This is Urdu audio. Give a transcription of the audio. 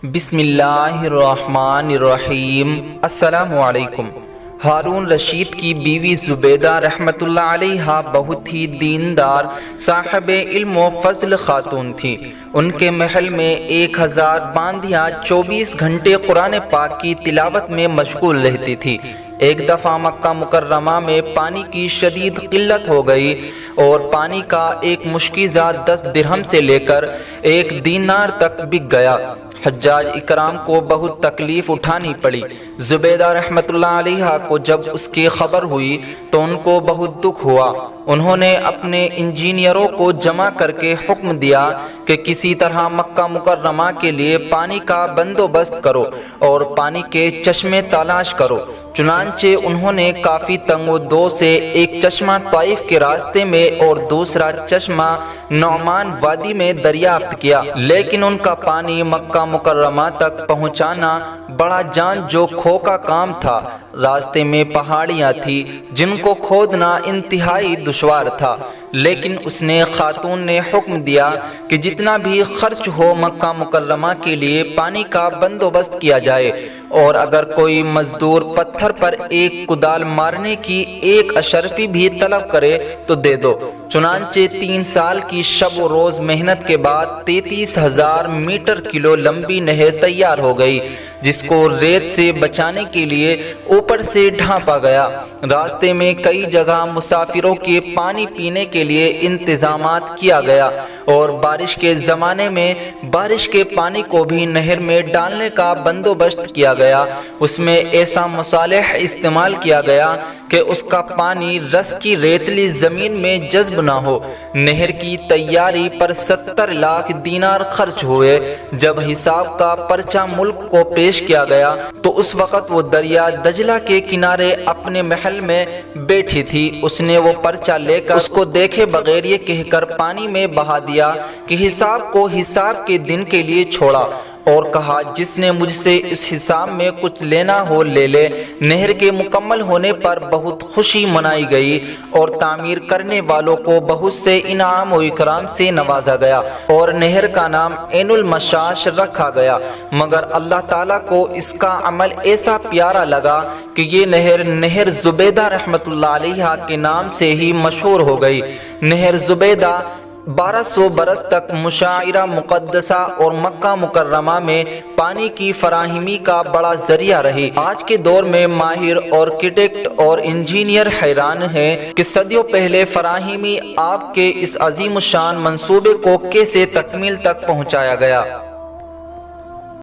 بسم اللہ الرحمن الرحیم۔ السلام علیکم۔ ہارون رشید کی بیوی زبیدہ رحمۃ اللہ علیہا بہت ہی دیندار، صاحب علم و فضل خاتون تھی۔ ان کے محل میں 1000 باندیاں 24 گھنٹے قرآن پاک کی تلاوت میں مشغول رہتی تھی۔ ایک دفعہ مکہ مکرمہ میں پانی کی شدید قلت ہو گئی اور پانی کا ایک مشکیزہ 10 درہم سے لے کر 1 دینار تک بک گیا۔ حجاج اکرام کو بہت تکلیف اٹھانی پڑی۔ زبیدہ رحمۃ اللہ علیہا کو جب اس کی خبر ہوئی تو ان کو بہت دکھ ہوا۔ انہوں نے اپنے انجینئروں کو جمع کر کے حکم دیا کہ کسی طرح مکہ مکرمہ کے لیے پانی کا بندوبست کرو اور پانی کے چشمے تلاش کرو۔ چنانچہ انہوں نے کافی تنگ و دو سے ایک چشمہ طائف کے راستے میں اور دوسرا چشمہ نعمان وادی میں دریافت کیا، لیکن ان کا پانی مکہ مکرمہ تک پہنچانا بڑا جان جو کھو کا کام تھا۔ راستے میں پہاڑیاں تھی جن کو کھودنا انتہائی دشوار تھا، لیکن اس نے خاتون نے حکم دیا کہ جتنا بھی خرچ ہو مکہ مکرمہ کے لیے پانی کا بندوبست کیا جائے، اور اگر کوئی مزدور پتھر پر ایک کدال مارنے کی 1 اشرفی بھی طلب کرے تو دے دو۔ چنانچہ 3 سال کی شب و روز محنت کے بعد 33,000 میٹر کیلو لمبی نہر تیار ہو گئی، جس کو ریت سے بچانے کے لیے اوپر سے ڈھانپا گیا۔ راستے میں کئی جگہ مسافروں کے پانی پینے کے لیے انتظامات کیا گیا، اور بارش کے زمانے میں بارش کے پانی کو بھی نہر میں ڈالنے کا بندوبست کیا گیا۔ اس میں ایسا مصالح استعمال کیا گیا کہ اس کا پانی رس کی ریتلی زمین میں جذب نہ ہو۔ نہر کی تیاری پر 70 لاکھ دینار خرچ ہوئے۔ جب حساب کا پرچہ ملک کو پیش کیا گیا تو اس وقت وہ دریا دجلہ کے کنارے اپنے محل میں بیٹھی تھی۔ اس نے وہ پرچہ لے کر اس کو دیکھے بغیر یہ کہہ کر پانی میں بہا دیا کہ حساب کو حساب کے دن کے لیے چھوڑا، اور کہا جس نے مجھ سے اس حساب میں کچھ لینا ہو لے لے۔ نہر کے مکمل ہونے پر بہت خوشی منائی گئی اور تعمیر کرنے والوں کو بہت سے انعام و اکرام سے نوازا گیا، اور نہر کا نام عین المشاش رکھا گیا۔ مگر اللہ تعالیٰ کو اس کا عمل ایسا پیارا لگا کہ یہ نہر زبیدہ رحمۃ اللہ علیہا کے نام سے ہی مشہور ہو گئی۔ نہر زبیدہ 1200 برس تک مشاعرہ مقدسہ اور مکہ مکرمہ میں پانی کی فراہمی کا بڑا ذریعہ رہی۔ آج کے دور میں ماہر آرکیٹیکٹ اور انجینئر حیران ہیں کہ صدیوں پہلے فراہمی آب کے اس عظیم الشان منصوبے کو کیسے تکمیل تک پہنچایا گیا۔